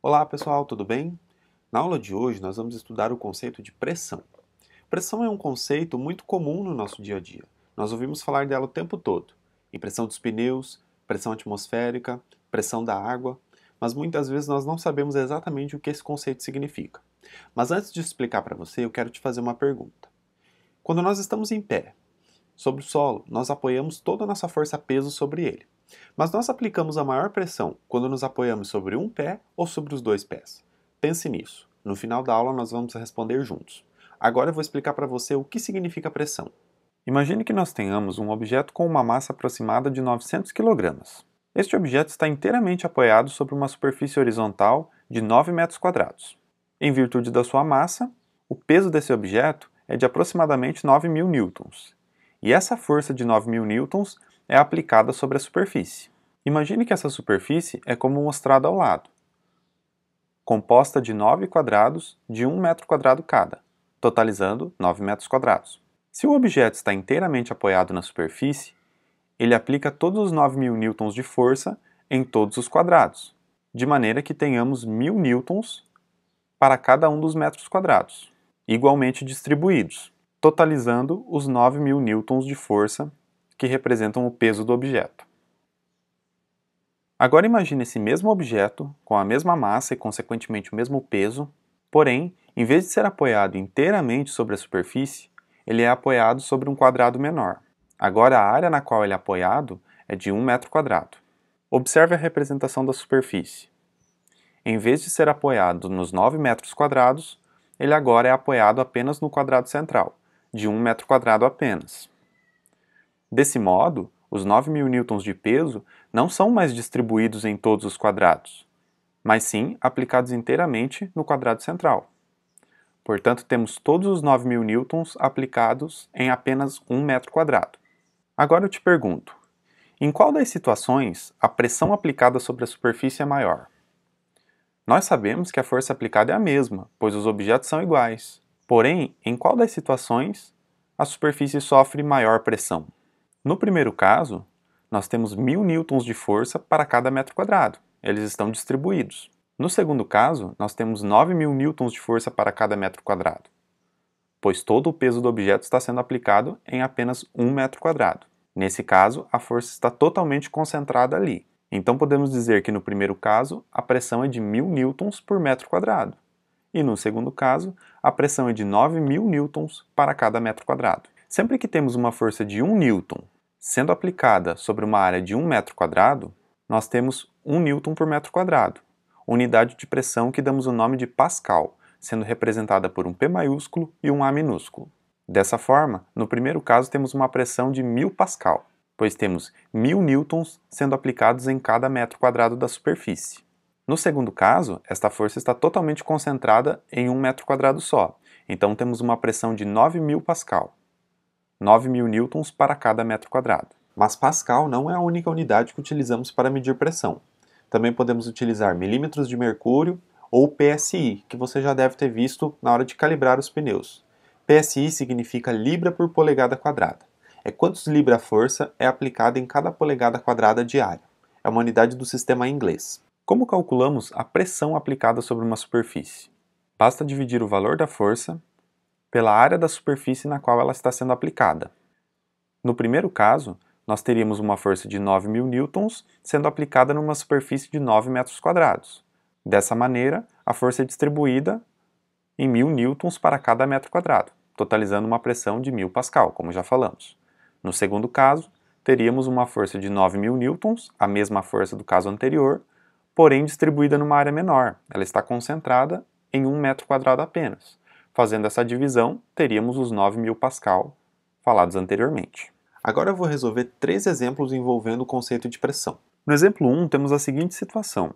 Olá pessoal, tudo bem? Na aula de hoje nós vamos estudar o conceito de pressão. Pressão é um conceito muito comum no nosso dia a dia. Nós ouvimos falar dela o tempo todo. Em pressão dos pneus, pressão atmosférica, pressão da água, mas muitas vezes nós não sabemos exatamente o que esse conceito significa. Mas antes de explicar para você, eu quero te fazer uma pergunta. Quando nós estamos em pé, sobre o solo, nós apoiamos toda a nossa força-peso sobre ele. Mas nós aplicamos a maior pressão quando nos apoiamos sobre um pé ou sobre os dois pés. Pense nisso. No final da aula nós vamos responder juntos. Agora eu vou explicar para você o que significa pressão. Imagine que nós tenhamos um objeto com uma massa aproximada de 900 kg. Este objeto está inteiramente apoiado sobre uma superfície horizontal de 9 metros quadrados. Em virtude da sua massa, o peso desse objeto é de aproximadamente 9.000 newtons. E essa força de 9.000 newtons é aplicada sobre a superfície. Imagine que essa superfície é como mostrado ao lado, composta de 9 quadrados de 1 metro quadrado cada, totalizando 9 metros quadrados. Se o objeto está inteiramente apoiado na superfície, ele aplica todos os 9.000 newtons de força em todos os quadrados, de maneira que tenhamos 1.000 newtons para cada um dos metros quadrados, igualmente distribuídos, totalizando os 9.000 newtons de força que representam o peso do objeto. Agora imagine esse mesmo objeto, com a mesma massa e consequentemente o mesmo peso, porém, em vez de ser apoiado inteiramente sobre a superfície, ele é apoiado sobre um quadrado menor. Agora a área na qual ele é apoiado é de 1 metro quadrado. Observe a representação da superfície. Em vez de ser apoiado nos 9 metros quadrados, ele agora é apoiado apenas no quadrado central, de 1 metro quadrado apenas. Desse modo, os 9.000 newtons de peso não são mais distribuídos em todos os quadrados, mas sim aplicados inteiramente no quadrado central. Portanto, temos todos os 9.000 newtons aplicados em apenas 1 metro quadrado. Agora eu te pergunto, em qual das situações a pressão aplicada sobre a superfície é maior? Nós sabemos que a força aplicada é a mesma, pois os objetos são iguais. Porém, em qual das situações a superfície sofre maior pressão? No primeiro caso, nós temos 1.000 newtons de força para cada metro quadrado. Eles estão distribuídos. No segundo caso, nós temos 9.000 newtons de força para cada metro quadrado, pois todo o peso do objeto está sendo aplicado em apenas 1 metro quadrado. Nesse caso, a força está totalmente concentrada ali. Então podemos dizer que no primeiro caso, a pressão é de 1.000 newtons por metro quadrado. E no segundo caso, a pressão é de 9.000 newtons para cada metro quadrado. Sempre que temos uma força de 1 newton sendo aplicada sobre uma área de 1 metro quadrado, nós temos 1 newton por metro quadrado, unidade de pressão que damos o nome de Pascal, sendo representada por um P maiúsculo e um A minúsculo. Dessa forma, no primeiro caso temos uma pressão de 1.000 Pascal, pois temos 1.000 newtons sendo aplicados em cada metro quadrado da superfície. No segundo caso, esta força está totalmente concentrada em 1 metro quadrado só, então temos uma pressão de 9.000 Pascal. 9.000 newtons para cada metro quadrado. Mas Pascal não é a única unidade que utilizamos para medir pressão. Também podemos utilizar milímetros de mercúrio ou PSI, que você já deve ter visto na hora de calibrar os pneus. PSI significa libra por polegada quadrada. É quantos libra força é aplicada em cada polegada quadrada de área. É uma unidade do sistema inglês. Como calculamos a pressão aplicada sobre uma superfície? Basta dividir o valor da força pela área da superfície na qual ela está sendo aplicada. No primeiro caso, nós teríamos uma força de 9.000 newtons sendo aplicada numa superfície de 9 metros quadrados. Dessa maneira, a força é distribuída em 1.000 newtons para cada metro quadrado, totalizando uma pressão de 1.000 Pascal, como já falamos. No segundo caso, teríamos uma força de 9.000 newtons, a mesma força do caso anterior, porém distribuída numa área menor. Ela está concentrada em 1 metro quadrado apenas. Fazendo essa divisão, teríamos os 9.000 Pascal falados anteriormente. Agora eu vou resolver 3 exemplos envolvendo o conceito de pressão. No exemplo 1, temos a seguinte situação.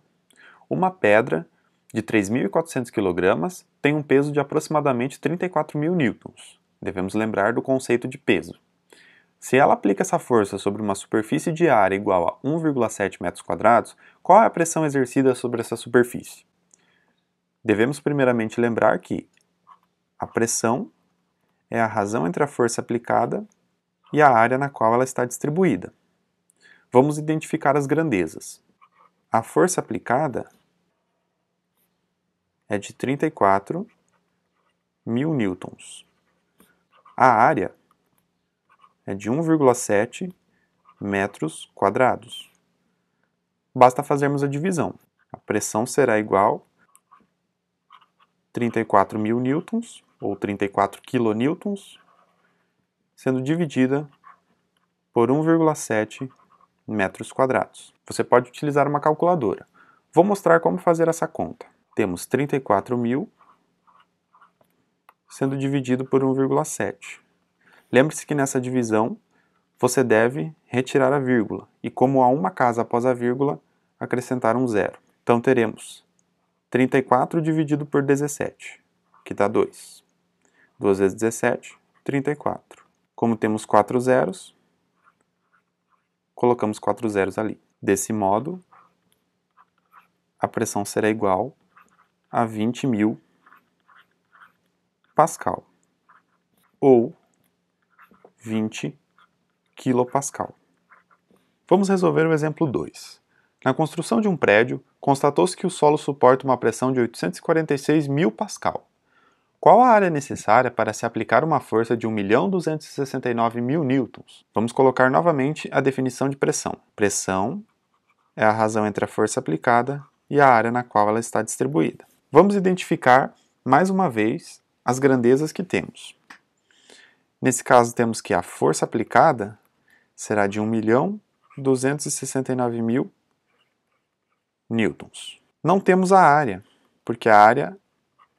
Uma pedra de 3.400 kg tem um peso de aproximadamente 34.000 newtons. Devemos lembrar do conceito de peso. Se ela aplica essa força sobre uma superfície de área igual a 1,7 metros quadrados, qual é a pressão exercida sobre essa superfície? Devemos primeiramente lembrar que a pressão é a razão entre a força aplicada e a área na qual ela está distribuída. Vamos identificar as grandezas. A força aplicada é de 34 mil newtons. A área é de 1,7 metros quadrados. Basta fazermos a divisão. A pressão será igual a 34 mil newtons, ou 34 kilonewtons, sendo dividida por 1,7 metros quadrados. Você pode utilizar uma calculadora. Vou mostrar como fazer essa conta. Temos 34 mil sendo dividido por 1,7. Lembre-se que nessa divisão você deve retirar a vírgula, e como há uma casa após a vírgula, acrescentar um zero. Então teremos 34 dividido por 17, que dá 2. 2 vezes 17, 34. Como temos 4 zeros, colocamos 4 zeros ali. Desse modo, a pressão será igual a 20.000 pascal, ou 20 quilopascal. Vamos resolver o exemplo 2. Na construção de um prédio, constatou-se que o solo suporta uma pressão de 846.000 pascal. Qual a área necessária para se aplicar uma força de 1.269.000 newtons? Vamos colocar novamente a definição de pressão. Pressão é a razão entre a força aplicada e a área na qual ela está distribuída. Vamos identificar, mais uma vez, as grandezas que temos. Nesse caso, temos que a força aplicada será de 1.269.000 newtons. Não temos a área, porque a área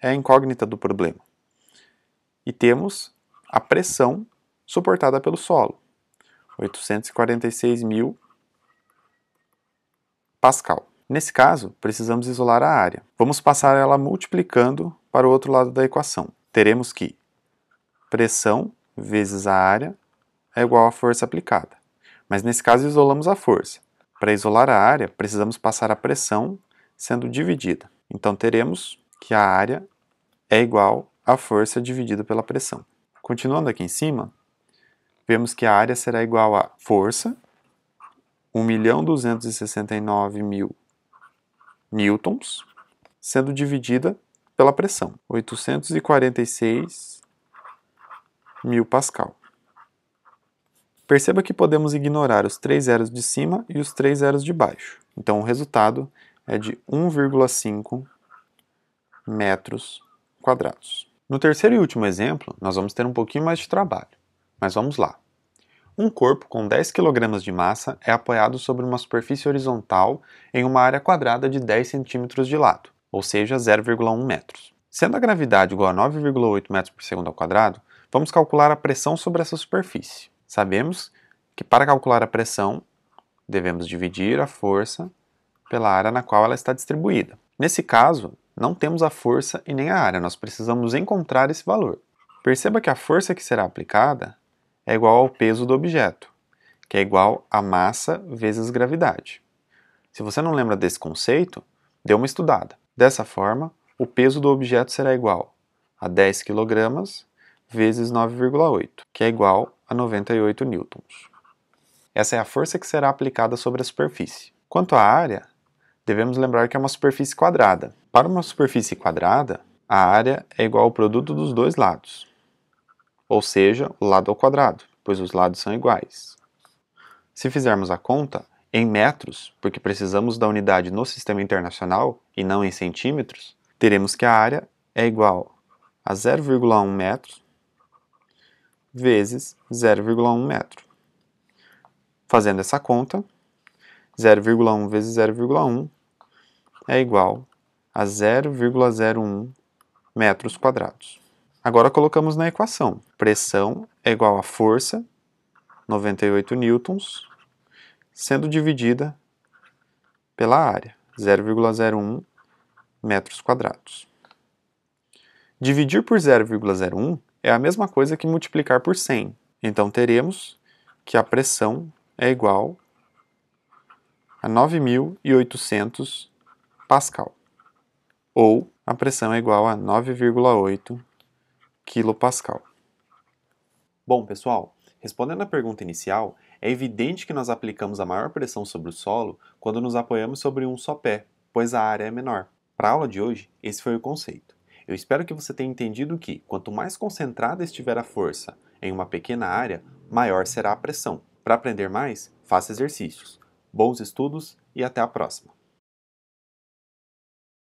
é a incógnita do problema. E temos a pressão suportada pelo solo, 846.000 pascal. Nesse caso, precisamos isolar a área. Vamos passar ela multiplicando para o outro lado da equação. Teremos que pressão vezes a área é igual à força aplicada. Mas nesse caso isolamos a força. Para isolar a área, precisamos passar a pressão sendo dividida. Então teremos que a área é igual à força dividida pela pressão. Continuando aqui em cima, vemos que a área será igual a força, 1.269.000 newtons, sendo dividida pela pressão, 846.000 pascal. Perceba que podemos ignorar os 3 zeros de cima e os 3 zeros de baixo. Então o resultado é de 1,5 metros quadrados. No terceiro e último exemplo, nós vamos ter um pouquinho mais de trabalho, mas vamos lá. Um corpo com 10 kg de massa é apoiado sobre uma superfície horizontal em uma área quadrada de 10 cm de lado, ou seja, 0,1 metros. Sendo a gravidade igual a 9,8 metros por segundo ao quadrado, vamos calcular a pressão sobre essa superfície. Sabemos que para calcular a pressão, devemos dividir a força pela área na qual ela está distribuída. Nesse caso, não temos a força e nem a área, nós precisamos encontrar esse valor. Perceba que a força que será aplicada é igual ao peso do objeto, que é igual a massa vezes gravidade. Se você não lembra desse conceito, dê uma estudada. Dessa forma, o peso do objeto será igual a 10 kg vezes 9,8, que é igual a 98 newtons. Essa é a força que será aplicada sobre a superfície. Quanto à área, devemos lembrar que é uma superfície quadrada. Para uma superfície quadrada, a área é igual ao produto dos dois lados, ou seja, o lado ao quadrado, pois os lados são iguais. Se fizermos a conta em metros, porque precisamos da unidade no sistema internacional e não em centímetros, teremos que a área é igual a 0,1 metros vezes 0,1 metro. Fazendo essa conta, 0,1 vezes 0,1 é igual a 0,01 metros quadrados. Agora colocamos na equação. Pressão é igual a força, 98 newtons, sendo dividida pela área, 0,01 metros quadrados. Dividir por 0,01 é a mesma coisa que multiplicar por 100. Então teremos que a pressão é igual a 9.800 pascal, ou a pressão é igual a 9,8 quilopascal. Bom, pessoal, respondendo à pergunta inicial, é evidente que nós aplicamos a maior pressão sobre o solo quando nos apoiamos sobre um só pé, pois a área é menor. Para a aula de hoje, esse foi o conceito. Eu espero que você tenha entendido que, quanto mais concentrada estiver a força em uma pequena área, maior será a pressão. Para aprender mais, faça exercícios. Bons estudos e até a próxima!